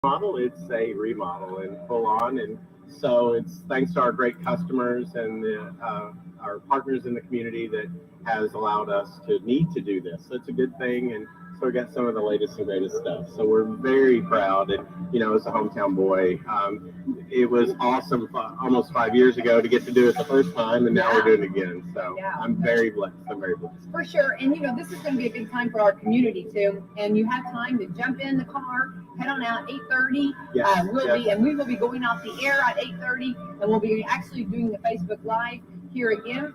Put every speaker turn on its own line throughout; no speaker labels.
Model, it's a remodel and full on, and so it's thanks to our great customers and our partners in the community that has allowed us to need to do this. So it's a good thing, and so we got some of the latest and greatest stuff. So we're very proud, and as a hometown boy, it was awesome almost 5 years ago to get to do it the first time, and now we're doing it again. So I'm very blessed. I'm very blessed.
For sure, and this is going to be a big time for our community too, and you have time to jump in the car, head on out 8:30.
Yes,
we will be going off the air at 8:30, and we'll be actually doing the Facebook Live here again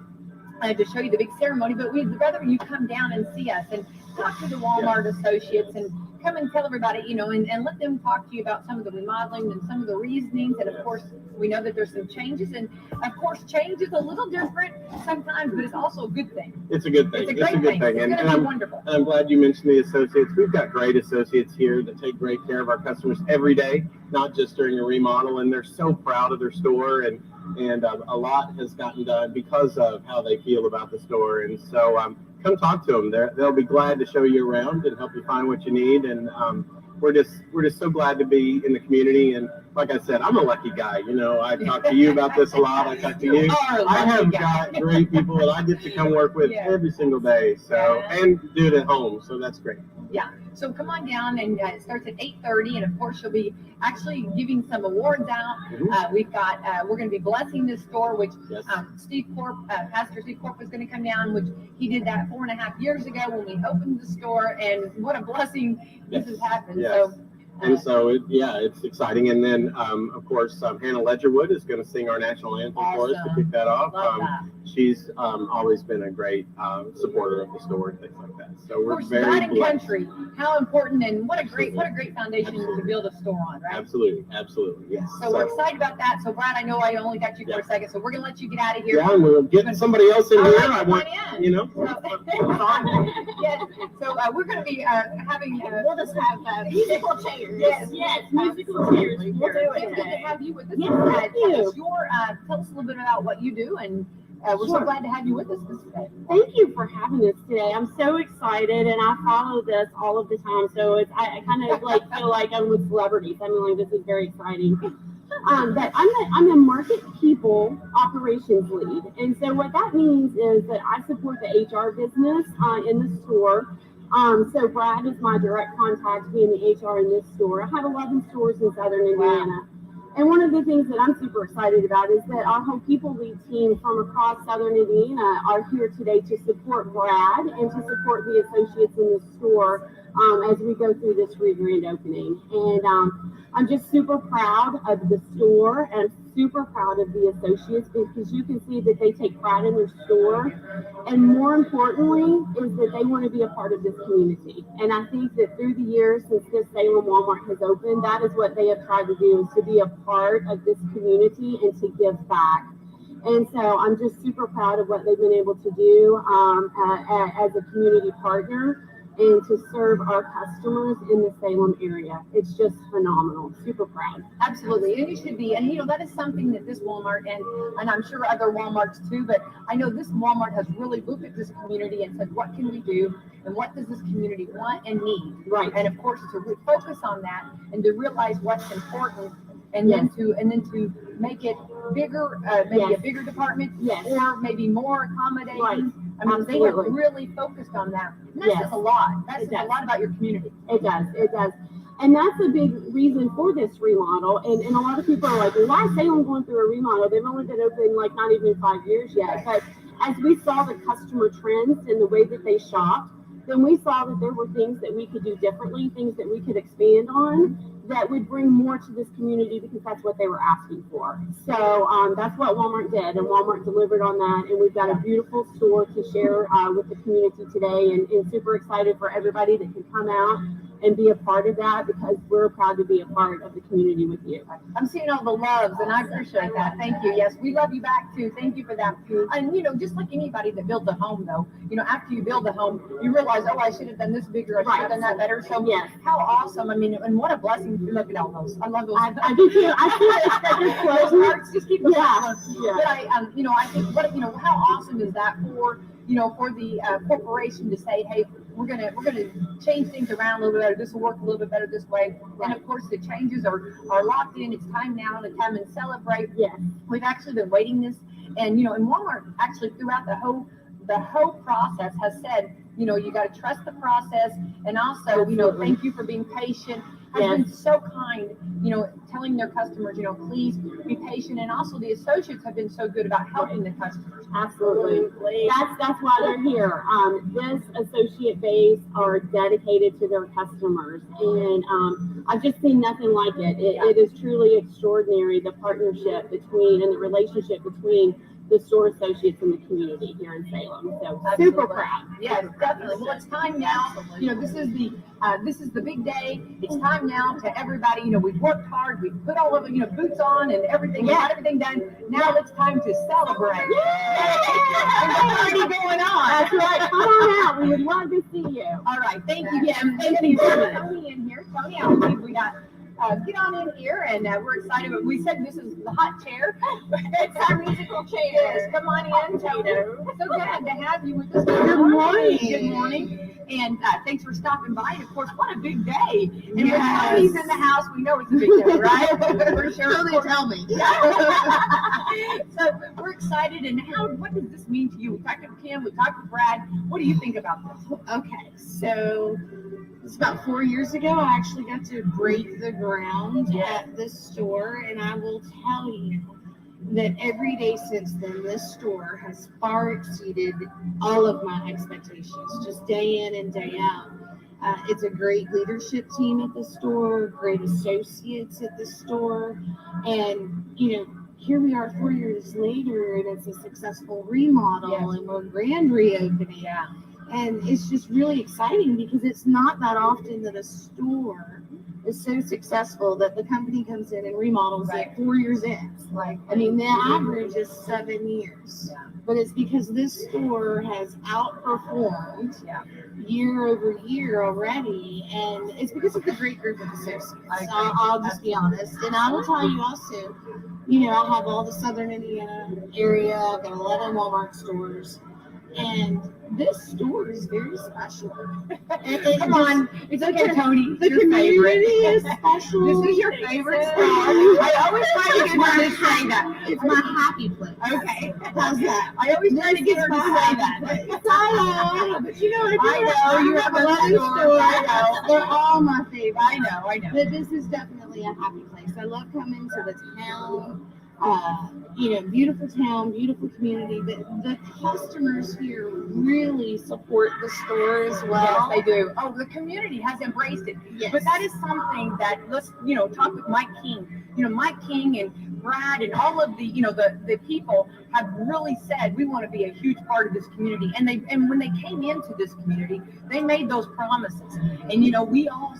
to show you the big ceremony. But we'd rather you come down and see us and talk to the Walmart associates and come and tell everybody, and let them talk to you about some of the remodeling and some of the reasonings. And of course, we know that there's some changes, and of course, change is a little different sometimes, but it's also a good thing.
It's a good thing.
It's a great thing. It's going to be wonderful.
And I'm glad you mentioned the associates. We've got great associates here that take great care of our customers every day, not just during a remodel. And they're so proud of their store, and a lot has gotten done because of how they feel about the store. And so come talk to them. They'll be glad to show you around and help you find what you need. And we're just so glad to be in the community. And like I said, I'm a lucky guy. I talk to you about this a lot. I talk to you. I have got great people that I get to come work with every single day. So and do it at home. So that's great.
Yeah. So come on down, and it starts at 8:30, and of course she'll be actually giving some awards out. Mm-hmm. We're going to be blessing this store, which Pastor Steve Corp was going to come down, which he did that 4.5 years ago when we opened the store, and what a blessing this has happened.
Yes. So it's exciting. And then, of course, Hannah Ledgerwood is going to sing our national anthem for us to kick that off. She's always been a great supporter of the store and things like that. So we're very
God and
blessed.
country, how important, and what a great foundation to build a store on, right?
Absolutely, yes.
So we're excited about that. So Brad, I know I only got you for a second, so we're going to let you get out of here.
Yeah, and we'll get somebody else in here. I want,
Yes. So we're going to be having.
We'll just have musical chairs.
Yes, musical chairs. It's good to have you with us. Tell us a little bit about what you do, and we're so glad to have you with us this day.
Thank you for having us today. I'm so excited, and I follow this all of the time. So I kind of feel like I'm with celebrities. I mean, this is very exciting. But I'm a market people operations lead, and so what that means is that I support the HR business in the store. So Brad is my direct contact being the HR in this store. I have 11 stores in Southern Indiana. And one of the things that I'm super excited about is that our whole people lead team from across Southern Indiana are here today to support Brad and to support the associates in the store as we go through this grand opening. And I'm just super proud of the store and super proud of the associates, because you can see that they take pride in their store. And more importantly is that they want to be a part of this community. And I think that through the years since this Salem Walmart has opened, that is what they have tried to do, is to be a part of this community and to give back. And so I'm just super proud of what they've been able to do as a community partner and to serve our customers in the Salem area. It's just phenomenal. Super proud.
Absolutely, and you should be. And that is something that this Walmart and I'm sure other Walmarts too, but I know this Walmart has really looked at this community and said, what can we do, and what does this community want and need?
Right.
And of course, to focus on that and to realize what's important, and then to make it bigger, maybe a bigger department, or maybe more accommodating.
Right.
I mean, they have really focused on that. And that says a lot. That says a lot about your community.
It does. And that's a big reason for this remodel. And a lot of people are like, well, why is Salem going through a remodel? They've only been open not even 5 years yet. But as we saw the customer trends and the way that they shopped, then we saw that there were things that we could do differently, things that we could expand on that would bring more to this community, because that's what they were asking for. So that's what Walmart did, and Walmart delivered on that. And we've got a beautiful store to share with the community today, and super excited for everybody that can come out and be a part of that, because we're proud to be a part of the community with you.
I'm seeing all the loves, and I appreciate that. Thank you. Yes, we love you back too. Thank you for that. And just like anybody that builds a home, though, after you build a home, you realize, oh, I should have done this bigger. I should have done that better. So how awesome! I mean, and what a blessing. Look at all those. I love those.
I do too. I see
those hearts just keep going.
Yeah.
But I think how awesome is that for for the corporation to say, hey, we're gonna change things around a little bit better. This will work a little bit better this way.
Right.
And of course, the changes are locked in. It's time now to come and celebrate.
Yes.
We've actually been waiting this, and and Walmart actually throughout the whole process has said, you got to trust the process, and also,
Absolutely.
thank you for being patient. Has been so kind, telling their customers, please be patient, and also the associates have been so good about helping the customers.
Absolutely. That's why they're here. This associate base are dedicated to their customers, and I've just seen nothing like it. It is truly extraordinary, the partnership between and the relationship between the store associates in the community here in Salem. So super proud.
Yes, definitely. Well, it's time now. This is the big day. It's time now to everybody. We've worked hard. We've put all of boots on and everything. We got everything done. Now it's time to celebrate. There's already going on.
That's right. Come on out. We would love to see you.
All right. Thank you, Kim. Thank you, Tony in here. Tony, I believe we got. Get on in here, and we're excited. But we said this is the hot chair. It's our musical chair. Come on in, Tony. So glad to have you with us.
Good morning.
Good morning. And thanks for stopping by. And of course, what a big day. And when Tony's in the house, we know it's a big day, right? For sure.
So they tell me.
So we're excited. And what does this mean to you? We talked to Kim, we talked to Brad. What do you think about this?
Okay, so it's about 4 years ago. I actually got to break the ground at this store, and I will tell you that every day since then, this store has far exceeded all of my expectations, just day in and day out. It's a great leadership team at the store, great associates at the store, and here we are 4 years later, and it's a successful remodel, and we're grand reopening.
Yeah.
And it's just really exciting because it's not that often that a store is so successful that the company comes in and remodels it 4 years in.
Right.
I mean, the average is 7 years.
Yeah.
But it's because this store has outperformed
Yeah.
year over year already. And it's because of the great group of associates. I'll just be honest. And I will tell you also, I have all the Southern Indiana area. I've got 11 Walmart stores. And this store is very special.
Come on, it's okay, Tony.
The
Your
community
favorite.
is special.
This is your favorite store.
I
I always try to get her to say that.
It's my happy place.
Okay.
How's that?
I always try to get her to say that.
I know, but
I know, you have 11 stores. I know.
They're all my favorite.
I know.
But this is definitely a happy place. I love coming to the town. Beautiful town, beautiful community, but the customers here really support the store as well.
Yes, they do. Oh, the community has embraced it.
Yes.
But that is something that let's talk with Mike King. Mike King and Brad and all of the the people have really said we want to be a huge part of this community. And when they came into this community, they made those promises. And we all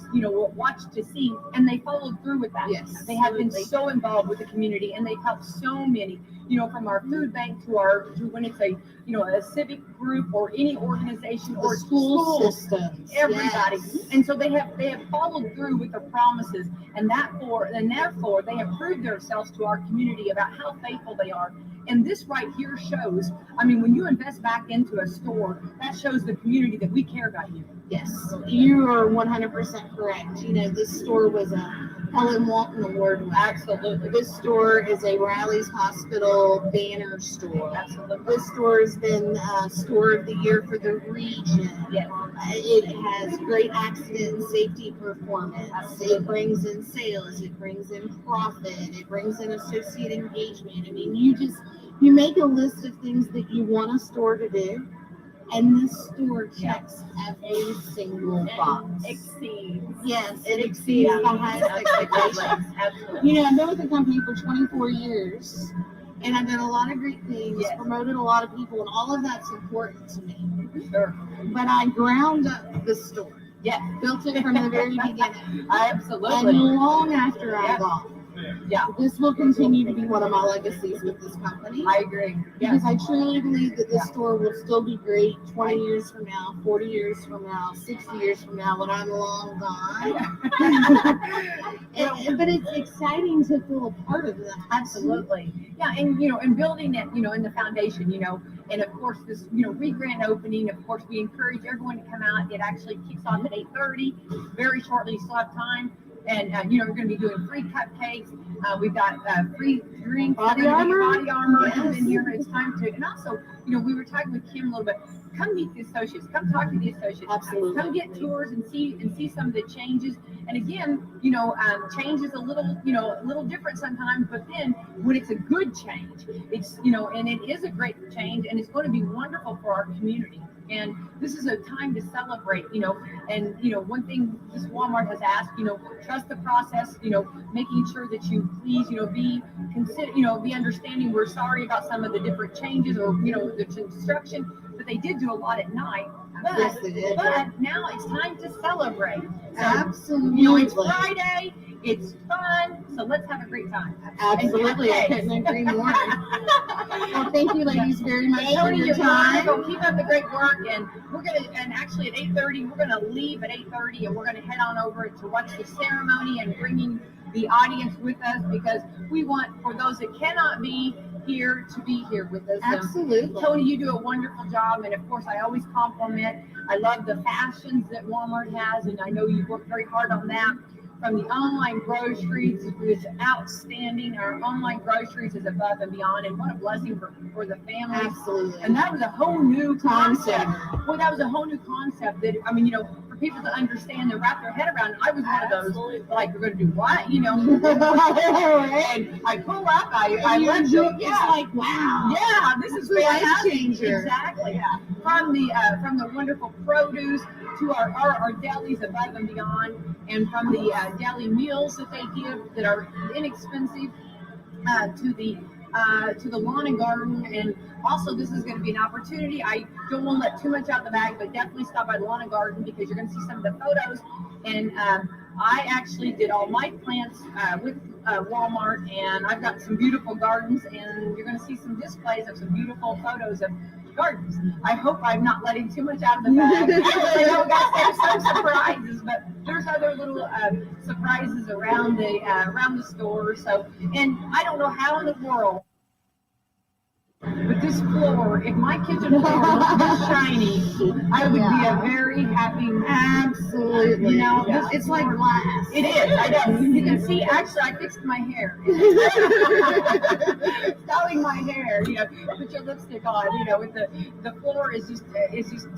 watched to see, and they followed through with that.
Yes.
They have been so involved with the community, and they've helped so many. From our food bank to when it's a civic group or any organization or
school systems,
everybody.
Yes.
And so they have followed through with their promises, and therefore they have proved themselves to our community about how faithful they are. And this right here shows, when you invest back into a store, that shows the community that we care about you.
Yes, you are 100% correct. This store was a Helen Walton Award winner.
Absolutely.
This store is a Riley's Hospital banner store.
Absolutely.
This store has been Store of the Year for the region.
Yes.
It has great accident and safety performance.
Absolutely.
It brings in sales. It brings in profit. It brings in associate engagement. You make a list of things that you want a store to do, and this store checks every single box.
Exceeds.
Yes, it exceeds the highest expectations.
Absolutely.
I've been with the company for 24 years, and I've done a lot of great things, promoted a lot of people, and all of that's important to me.
Sure.
But I ground up the store.
Yes.
Built it from the very beginning.
Absolutely.
And long after I'm gone.
Yeah,
This will continue to be one of my legacies with this company.
I agree. Yeah.
Because I truly believe that this store will still be great 20 years from now, 40 years from now, 60 years from now when I'm long gone. But it's exciting to feel a part of that.
Absolutely. Yeah, and and building it, in the foundation, and of course this, re-grand opening, of course we encourage everyone to come out. It actually kicks off at 8:30, very shortly, you still have time. And we're going to be doing free cupcakes. We've got free drinks.
Body armor.
Body armor.
Yes.
And then here it's time to, and also, we were talking with Kim a little bit. Come meet the associates. Come talk to the associates.
Absolutely.
Come get tours and see some of the changes. And again, change is a little different sometimes. But then when it's a good change, it's and it is a great change, and it's going to be wonderful for our community. And this is a time to celebrate, and one thing this Walmart has asked, trust the process, making sure that you please, be understanding. We're sorry about some of the different changes or, the construction, but they did do a lot at night. But,
Yes, they did.
But now it's time to celebrate. So,
Absolutely.
it's Friday. It's fun, so let's have a great time.
Absolutely, I couldn't agree more. Well, thank you, ladies, very much for
Tony,
your
you're
time.
wonderful. Keep up the great work, and actually at 8:30, we're gonna leave at 8:30, and we're gonna head on over to watch the ceremony and bringing the audience with us because we want for those that cannot be here to be here with us.
Absolutely.
Tony, you do a wonderful job, and of course, I always compliment. I love the fashions that Walmart has, and I know you work very hard on that. From the online groceries, it's outstanding. Our online groceries is above and beyond, and what a blessing for the families.
Absolutely.
And that was a whole new concept. Well, that was a whole new concept that, for people to understand and wrap their head around. I was one of those, like, we're going to do what, And I pull up, I let you,
It's like, wow.
yeah, this is
It's a life
fantastic.
changer.
Exactly. Yeah. From the wonderful produce to our delis above and beyond, and from the deli meals that they give that are inexpensive to the lawn and garden. And also, this is going to be an opportunity. I don't want to let too much out the bag, but definitely stop by the lawn and garden because you're going to see some of the photos. And I actually did all my plants with Walmart, and I've got some beautiful gardens, and you're going to see some displays of some beautiful photos of gardens. I hope I'm not letting too much out of the bag. I know we got some surprises, but there's other little surprises around the store. So, and I don't know how in the world, but this floor, if my kitchen floor was this shiny, I would be a very happy man.
Absolutely. It's like glass.
It is. I know. You can see. Actually, I fixed my hair. Styling my hair. Put your lipstick on. With the floor is just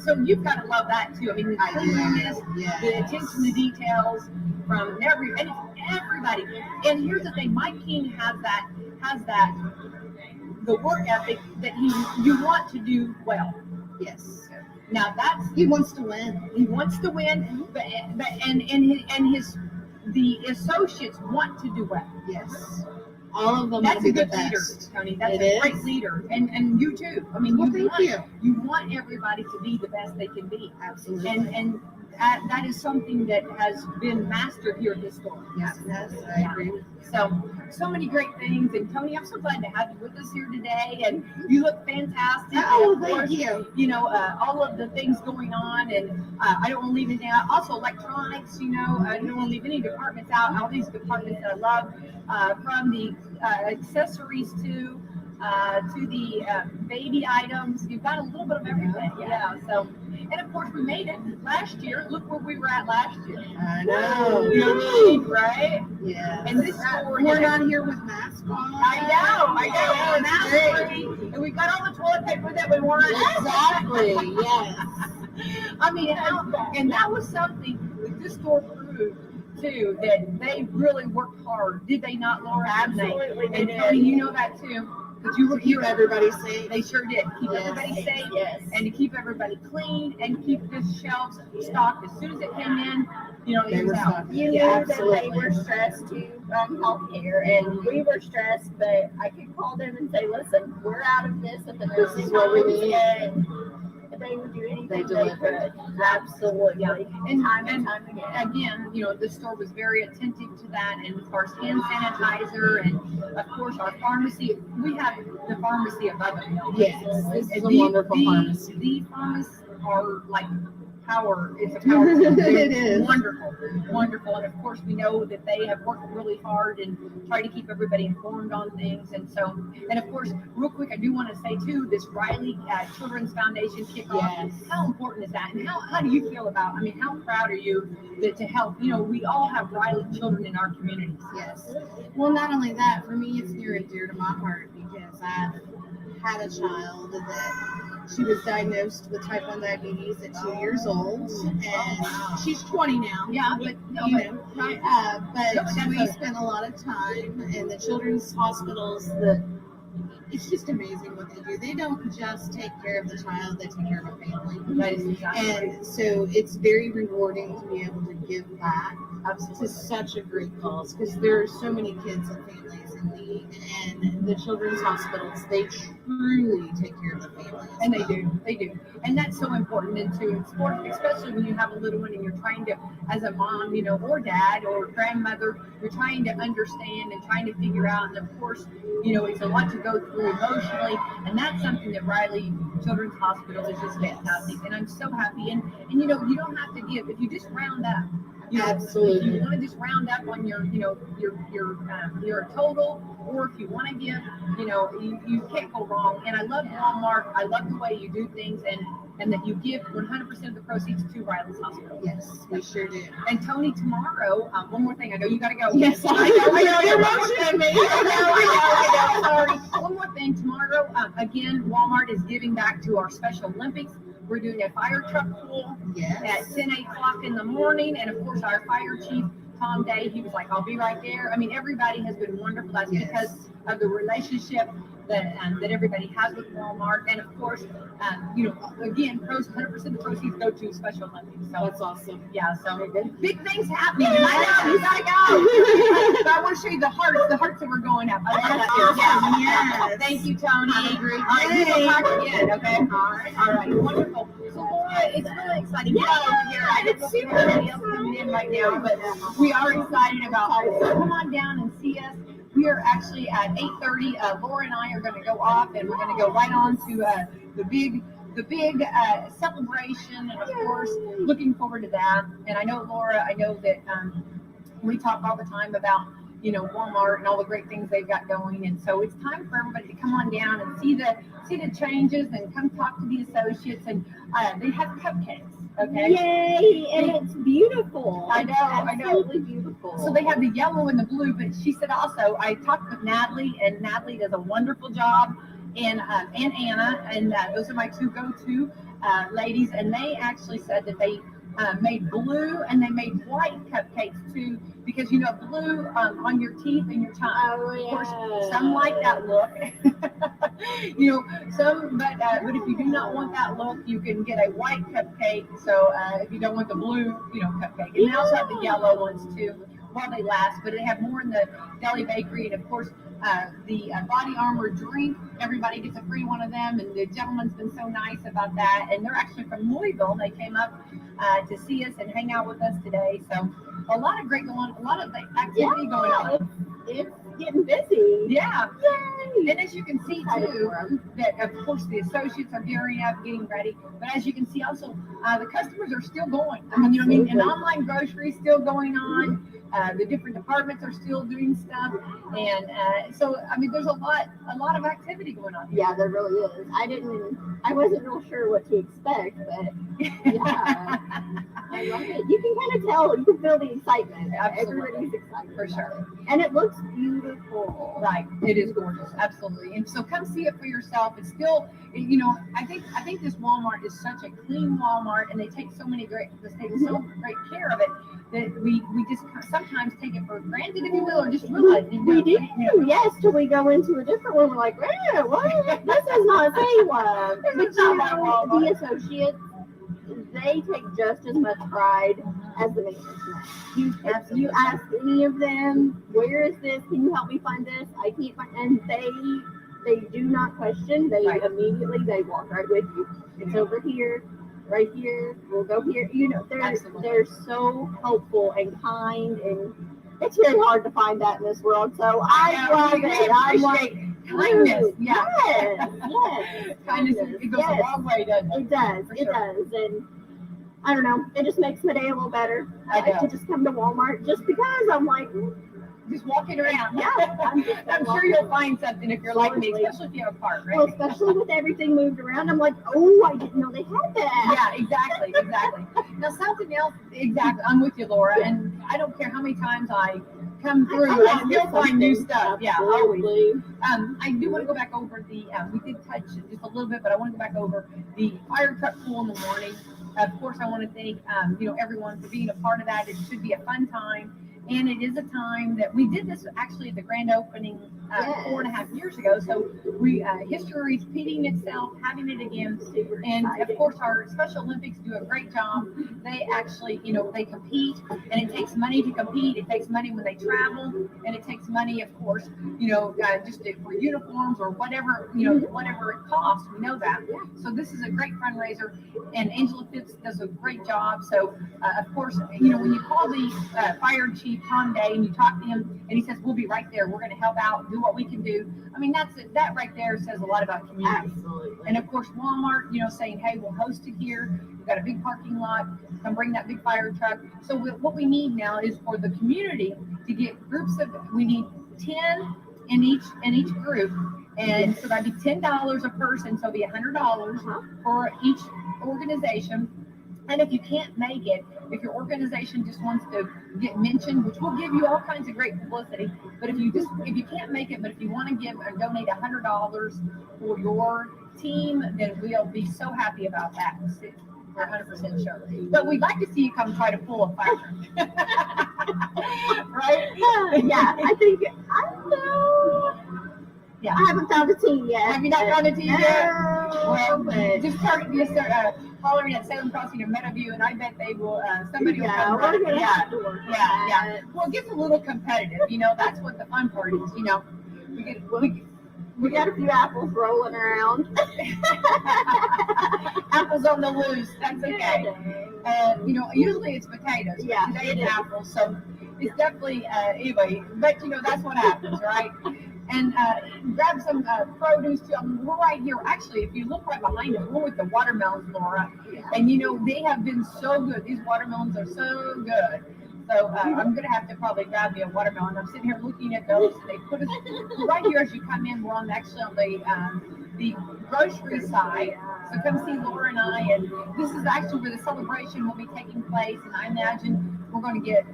so you've got to love that too. I mean, the cleanliness, the attention to details from everybody. And here's the thing: Mike King has that. The work ethic that you want to do well.
Yes.
Now
He wants to win.
He wants to win, but the associates want to do well.
Yes. All of them
That's
want to
a
be the
good leader,
best.
Tony. That's
It
a great
is.
leader, and you too. I mean,
Well, thank you.
You want everybody to be the best they can be,
Absolutely.
and that is something that has been mastered here at this store.
Yes, I agree with you.
So many great things, and Tony, I'm so glad to have you with us here today, and you look fantastic.
Oh,
And of course,
thank you.
all of the things going on, and I don't want to leave it out. Also, electronics, I don't want to leave any departments out. All these departments that I love, from the accessories to the baby items. You've got a little bit of everything. Yeah. So, and of course, we made it last year. Look where we were at last year.
I know.
Right?
Yeah.
And this store,
We're not here with masks on.
I know.
That's
Mask
great.
free, and we got all the toilet paper that we wanted.
Exactly. Yes.
I mean, and that was something that this store proved too, that they really worked hard. Did they not, Laura?
Absolutely, they
And
did.
Tony, you know that too. Because you were
Keep
here.
everybody safe.
They sure did. Keep
Yes.
everybody safe,
Yes.
and to keep everybody clean, and keep the shelves stocked. As soon as it came in, it
They
was
were
out.
stocked.
You knew that they were stressed too on healthcare, and we were stressed, but I could call them and say, listen, we're out of this at the
This
nursing
is what we
homes,
need.
and they would do anything
They
they
delivered.
could. Absolutely.
Yeah.
And time
And
and time again.
again, the store was very attentive to that, and of course hand sanitizer, and of course our pharmacy. We have the pharmacy above it.
Yes, this is a
The-
wonderful
the-
pharmacy.
The pharmacists are like power. It's a power.
It is.
Wonderful, wonderful, and of course we know that they have worked really hard and try to keep everybody informed on things. And so, and of course, real quick, I do want to say too, this Riley Children's Foundation kickoff.
Yes.
How important is that, and how do you feel about? I mean, how proud are you that to help? We all have Riley children in our communities.
Yes. Well, not only that, for me, it's near and dear to my heart because I've had a child that she was diagnosed with type 1 diabetes at 2 years old, and she's 20 now.
Yeah, but right.
But we spent a lot of time in the children's hospitals. It's just amazing what they do. They don't just take care of the child; they take care of a family.
That is exactly right.
And so it's very rewarding to be able to give back
Absolutely.
to such a great cause because there are so many kids and families in need, and the children's hospitals, they truly take care of the families.
And they do. And that's so important into sport, especially when you have a little one and you're trying to, as a mom, or dad or grandmother, you're trying to understand and trying to figure out. And of course, it's a lot to go through emotionally. And that's something that Riley Children's Hospital is just fantastic. And I'm so happy. And you don't have to give, if you just round up.
Absolutely.
If you want to just round up on your total, or if you want to give, you can't go wrong. And I love Walmart. I love the way you do things, and that you give 100% of the proceeds to Riley's Hospital.
Yes, we sure do.
And Tony, tomorrow, one more thing. I know you got to go.
Yes,
I know. You're
motioning me.
I know. Sorry. One more thing. Tomorrow, again, Walmart is giving back to our Special Olympics. We're doing a fire truck pool
Yes.
at 10 o'clock in the morning. And of course, our fire chief, Tom Day, he was like, I'll be right there. I mean, everybody has been wonderful. That's
Yes.
because of the relationship that everybody has with Walmart. And of course, again, 100% of the proceeds go to Special Olympics. So
That's awesome.
yeah, so big things happening. I know, you gotta go. But I want to show you the hearts that were going up. I love that.
Yes.
Thank you, Tony.
Have a great
All right, we will
day.
talk again, okay? All right, wonderful. So Laura, it's really exciting. Yeah, over here. I don't know if anybody else coming in right now, but we are excited about it. So come on down and see us. We are actually at 8:30. Laura and I are going to go off, and we're going to go right on to the big celebration, and of course, looking forward to that. And I know, Laura, that we talk all the time about Walmart and all the great things they've got going, and so it's time for everybody to come on down and see the changes and come talk to the associates. And they have cupcakes. Okay.
Yay! And it's beautiful.
I know, I know.
Absolutely beautiful.
So they have the yellow and the blue, but she said also, I talked with Natalie, and Natalie does a wonderful job, and Anna, and those are my two go-to ladies, and they actually said that they made blue and they made white cupcakes too, because blue on your teeth and your tongue.
Oh,
Of course,
yeah.
some like that look. Some, but if you do not want that look, you can get a white cupcake. So if you don't want the blue, cupcake, and they also have the yellow ones too, while they last. But they have more in the deli bakery, and of course the Body Armor drink. Everybody gets a free one of them, and the gentleman's been so nice about that. And they're actually from Louisville. They came up to see us and hang out with us today. So a lot of activity going on.
It's getting busy.
Yeah.
Yay!
And as you can see too, that of course the associates are gearing up, getting ready. But as you can see also, the customers are still going. I mean, and online grocery still going on. The different departments are still doing stuff, and so there's a lot of activity going on here.
Yeah, there really is. I wasn't real sure what to expect, but yeah, I love it. You can kind of tell, you can feel the excitement.
Absolutely.
Everybody's excited
For sure.
and it looks beautiful.
Right, it is gorgeous, absolutely. And so come see it for yourself. It's still, I think this Walmart is such a clean Walmart, and they take so great care of it that we just sometimes take it for granted, if you will, or just realize
We do, yes, till we go into a different one. We're like, what? This is not Salem. But the associates, they take just as much pride as the management. You ask any of them, where is this? Can you help me find this? I can't find, and they They do not question. They
Right.
immediately, they walk right with you. It's over here, right here. We'll go here. You know,
Absolutely.
they're so helpful and kind, and it's very hard to find that in this world. So I love
we
it. I'm
appreciate
like,
kindness.
ooh,
Yeah.
yes.
Kindness, it goes a long way, doesn't it?
It does.
For
It
sure.
does. And I don't know. It just makes my day a little better.
I
like
know.
to just come to Walmart just because I'm like,
Just walking around.
yeah.
I'm sure you'll find something if you're like me,
Totally.
especially if you have a part, right?
Well, especially with everything moved around, I'm like, oh, I didn't know they had that.
Yeah, exactly. Now something else, exactly. I'm with you, Laura, and I don't care how many times I come through, I still find new stuff. Yeah, always.
Absolutely.
I do want to go back over the. We did touch it just a little bit, but I want to go back over the fire truck pool in the morning. Of course, I want to thank everyone for being a part of that. It should be a fun time. And it is a time that we did this actually at the grand opening
Yes.
4.5 years ago. So history is repeating itself, having it again.
Super
And of
exciting.
course, our Special Olympics do a great job. They actually, they compete, and it takes money to compete. It takes money when they travel, and it takes money, of course, just for uniforms or whatever, whatever it costs. We know that. So this is a great fundraiser, and Angela Fitz does a great job. So of course, when you call the fire chief Tom Day and you talk to him, and he says, "We'll be right there. We're going to help out, do what we can do." I mean, that's it. That right there says a lot about community.
Absolutely.
And of course, Walmart, saying, "Hey, we'll host it here. We've got a big parking lot. Come bring that big fire truck." So what we need now is for the community to get groups of. We need 10 in each group, and so that'd be $10 a person. So it'd be $100 for each organization. And if you can't make it, if your organization just wants to get mentioned, which will give you all kinds of great publicity, but if you can't make it, but if you want to give or donate $100 for your team, then we'll be so happy about that. We're 100% sure. But we'd like to see you come try to pull a fire truck. Right?
Yeah, I don't know.
Yeah.
I haven't found a team yet.
Have you not found a team yet?
No,
Well,
but
just start hollering at Salem Crossing or Meadowview, and I bet they will. Somebody will
yeah,
come.
we're
Running.
gonna
Yeah.
have to work on
Yeah.
that.
Well, it gets a little competitive. That's what the fun part is.
We got a few apples rolling around.
Apples on the loose. That's okay. Usually it's potatoes. But
Yeah,
today
it
it's
is.
apples, so it's definitely anyway. But that's what happens, right? And grab some produce too. We're right here. Actually, if you look right behind us, we're with the watermelons, Laura. And they have been so good. These watermelons are so good. So I'm gonna have to probably grab me a watermelon. I'm sitting here looking at those. They put us right here as you come in. We're actually on the grocery side. So come see Laura and I. And this is actually where the celebration will be taking place. And I imagine we're going to get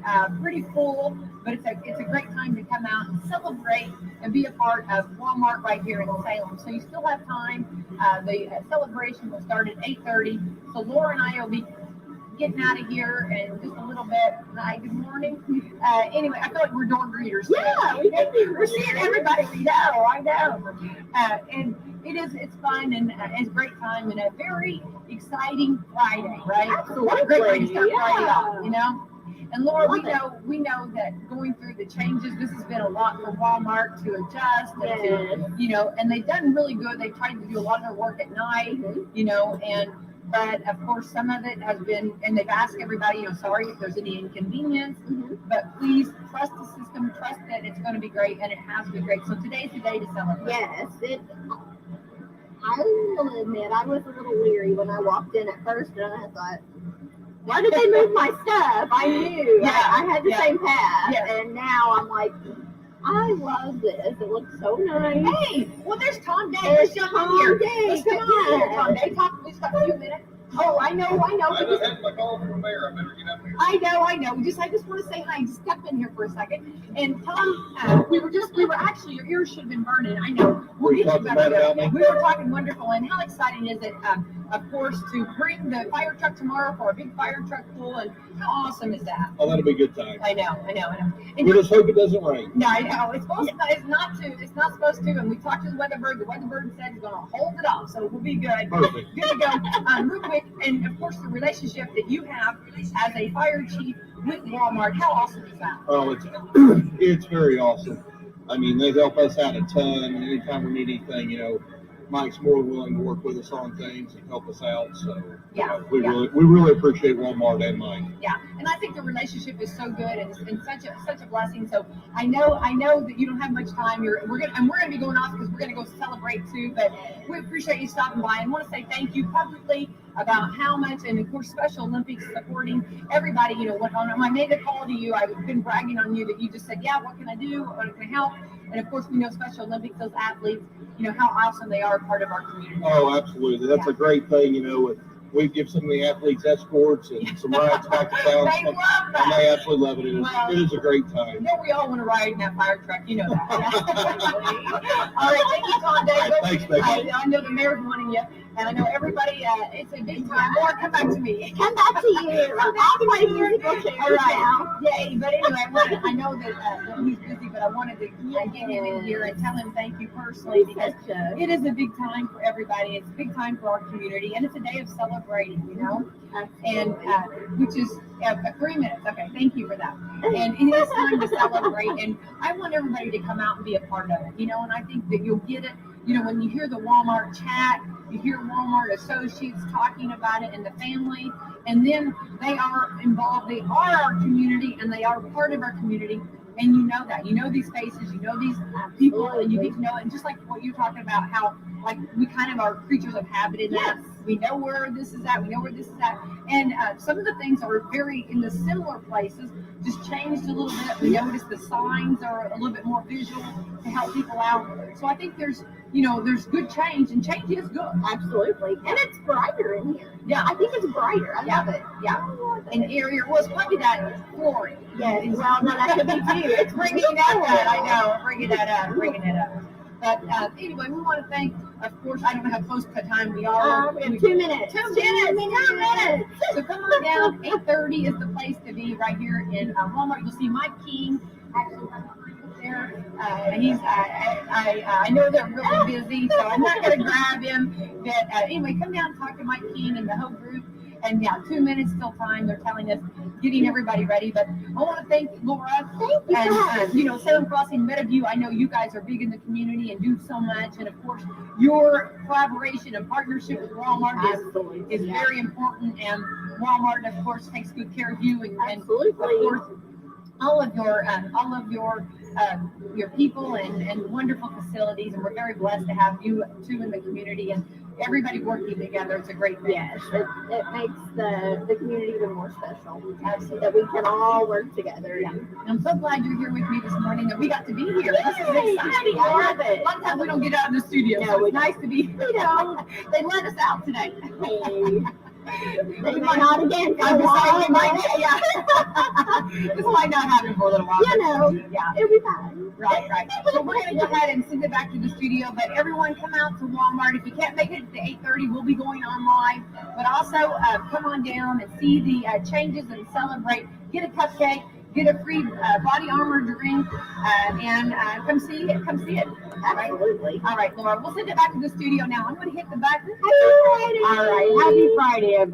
pretty full. But it's a great time to come out and celebrate and be a part of Walmart right here in Salem. So you still have time. The celebration will start at 8:30. So Laura and I will be getting out of here in just a little bit. Hi, good morning. Anyway, I feel like we're door greeters.
Yeah,
We're seeing everybody we know. I know. And it's fun and it's a great time and a very exciting Friday, right?
Absolutely.
What a great way to start Friday
Yeah.
off, And Laura, we
Love
know that going through the changes, this has been a lot for Walmart to adjust and
Yes.
and they've done really good. They've tried to do a lot of their work at night, but of course some of it has been, and they've asked everybody, sorry if there's any inconvenience, but please trust the system, trust that it's going to be great, and it has been great. So today's the day to celebrate.
Yes, I will admit, I was a little leery when I walked in at first, and I thought, why did they move my stuff? I knew.
Yeah,
I had the same path,
yeah.
and now I'm like, I love this. It looks so nice.
Hey, well, there's Tom Day.
There's
Let's
Tom
come here.
Day.
Let's come on here, Tom Day. Please talk a few minutes. Oh, I know.
I just had my call from the mayor. I better get up here.
I know. I just want to say hi. Just step in here for a second. And Tom, we were actually, your ears should have been burning. I know.
Were you talking bad about me?
We were talking wonderful. And how exciting is it, of course, to bring the fire truck tomorrow for a big fire truck pool? And how awesome is that?
Oh, that'll be a good time.
I know. And
We just hope it doesn't rain.
no, I know. It's not supposed to. And we talked to the weatherbird. The weatherbird said he's going to hold it off. So we'll be good.
Perfect.
Good to go. Real quick. And of course, the relationship that you have as a fire chief with Walmart, how awesome is that?
Oh, it's very awesome.
I mean, they help us out a ton. Anytime we need anything, Mike's more than willing to work with us on things and help us out. So we really appreciate Walmart and Mike.
Yeah, and I think the relationship is so good and such a blessing. So I know that you don't have much time. We're gonna be going off because we're gonna go celebrate too. But we appreciate you stopping by and want to say thank you publicly about how much, and of course Special Olympics supporting everybody. When I made a call to you, I've been bragging on you that you just said, yeah, what can I do? What can I help? And of course we know Special Olympics, those athletes, how awesome they are part of our community.
Oh, absolutely. That's a great thing, we give some of the athletes escorts and some rides back to town.
They love that.
And they absolutely love it. It is a great time.
We all want to ride in that fire truck, that. All right, thank you, Tom Davis.
Thanks, Becky.
I know the mayor's wanting you, and I know everybody, it's a big time. Laura, come back to me.
Come back to you. I'll be my musical chairs
All right.
now.
Yay. But anyway, I know that he's busy, but I wanted to get him in here and tell him thank you personally because it is a big time for everybody. It's a big time for our community, and it's a day of celebrating, and which is 3 minutes. Okay, thank you for that. And it is time to celebrate, and I want everybody to come out and be a part of it, and I think that you'll get it. When you hear the Walmart chat, you hear Walmart associates talking about it and the family, and then they are involved. They are our community, and they are part of our community. And you know that. You know these faces, you know these people, and you get to know it. And just like what you're talking about, how we kind of are creatures of habit in that. We know where this is at. We know where this is at. And some of the things are very in the similar places, just changed a little bit. We noticed the signs are a little bit more visual to help people out. So I think there's good change, and change is good.
Absolutely. And it's brighter in here.
Yeah.
I think it's brighter. I love it.
Yeah. And airier. Well, it's probably that flooring.
Yes. Well, no, that could be too. It's
bringing that up. I know. Bringing it up. But anyway, we want to thank, of course, I don't know how close to time we are.
We have 2 minutes.
2 minutes. So come on down. 8:30 is the place to be right here in Walmart. You'll see Mike King. Actually, there. He's. I know they're really busy, so I'm not going to grab him. But anyway, come down and talk to Mike King and the whole group. And 2 minutes still time. They're telling us, getting everybody ready. But I want to thank Laura.
Thank you.
And Salem Crossing, Meadowview. I know you guys are big in the community and do so much. And of course, your collaboration and partnership with Walmart is very important. And Walmart, of course, takes good care of you. And of course, all of your people and wonderful facilities. And we're very blessed to have you two in the community and everybody working together. It's a great thing.
Yes, it makes the community even more special. Absolutely. That we can all work together.
Yeah. And I'm so glad you're here with me this morning that we got to be here. This is exciting.
I love it.
A lot of times we don't get out of the studio, so it's nice to be here. They let us out today.
Hey. They might not again.
I'm deciding this might not happen for a little while.
It'll be fine.
Right. So we're going to go ahead and send it back to the studio. But everyone come out to Walmart. If you can't make it to 8:30, we'll be going on live. But also come on down and see the changes and celebrate. Get a cupcake. Get a free body armor drink. And come see it.
Absolutely.
All right, Laura. We'll send it back to the studio now. I'm going to hit the button.
Happy Friday.
All right. Happy Friday, everybody.